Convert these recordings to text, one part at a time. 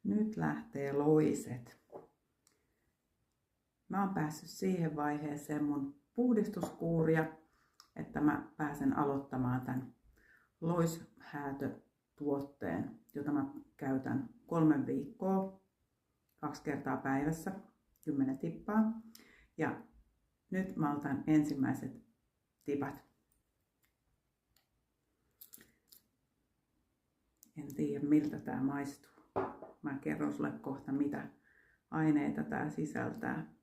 Nyt lähtee loiset. Mä oon päässyt siihen vaiheeseen mun puhdistuskuuria, että mä pääsen aloittamaan tämän loishäätötuotteen, jota mä käytän 3 viikkoa, 2 kertaa päivässä, 10 tippaa. Ja nyt mä otan ensimmäiset tipat. En tiedä miltä tää maistuu. Mä kerron sulle kohta mitä aineita tää sisältää.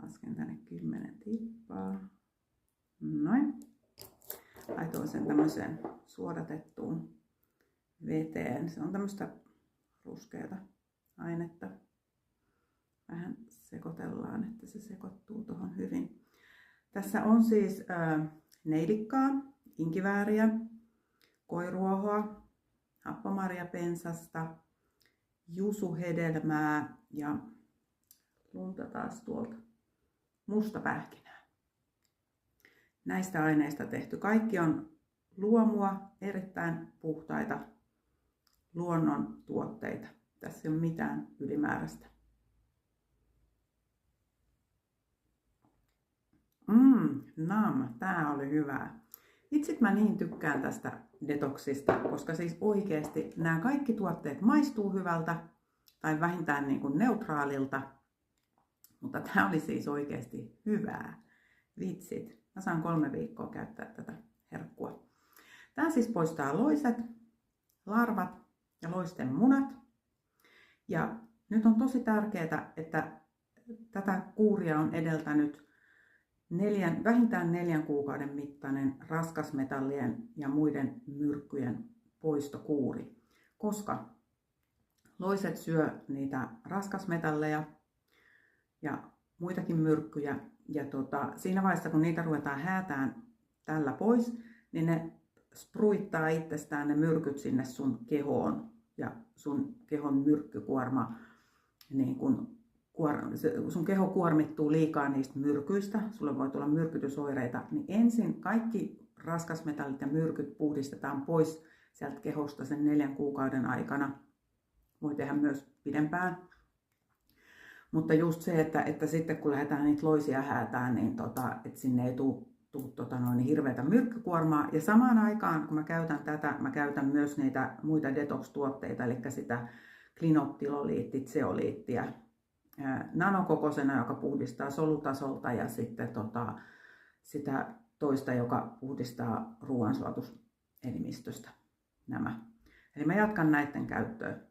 Lasken tänne 10 tippaa. Noin. Laitoin sen tämmöiseen suodatettuun veteen. Se on tämmöistä ruskeata ainetta. Vähän sekoitellaan, että se sekoittuu tuohon hyvin. Tässä on siis neilikkaa, inkivääriä, koiruohoa, happomarjapensasta, jusuhedelmää ja lunta taas tuolta, mustapähkinää. Näistä aineista tehty. Kaikki on luomua, erittäin puhtaita luonnon tuotteita. Tässä ei ole mitään ylimääräistä. Tää oli hyvää. Itse mä niin tykkään tästä detoksista, koska siis oikeasti nämä kaikki tuotteet maistuu hyvältä tai vähintään niin kuin neutraalilta. Mutta tää oli siis oikeasti hyvää. Vitsit. Mä saan 3 viikkoa käyttää tätä herkkua. Tää siis poistaa loiset, larvat ja loisten munat. Ja nyt on tosi tärkeää, että tätä kuuria on edeltänyt vähintään 4 kuukauden mittainen raskasmetallien ja muiden myrkkyjen poistokuuri, koska loiset syö niitä raskasmetalleja ja muitakin myrkkyjä, ja siinä vaiheessa kun niitä ruvetaan häätään tällä pois, niin ne spruittaa itsestään ne myrkyt sinne sun kehoon, ja sun kehon myrkkykuorma niin kun sun keho kuormittuu liikaa niistä myrkyistä, sulle voi tulla myrkytysoireita, niin ensin kaikki raskasmetallit ja myrkyt puhdistetaan pois sieltä kehosta sen 4 kuukauden aikana. Voi tehdä myös pidempään. Mutta just se, että sitten kun lähdetään niitä loisia häätään, niin että sinne ei tule hirveätä myrkkykuormaa. Ja samaan aikaan, kun mä käytän tätä, mä käytän myös niitä muita detox-tuotteita, eli sitä klinoptiloliittizeoliittia nanokokoisena, joka puhdistaa solutasolta, ja sitten sitä toista, joka puhdistaa ruoansuotuselimistöstä nämä. Eli mä jatkan näiden käyttöä.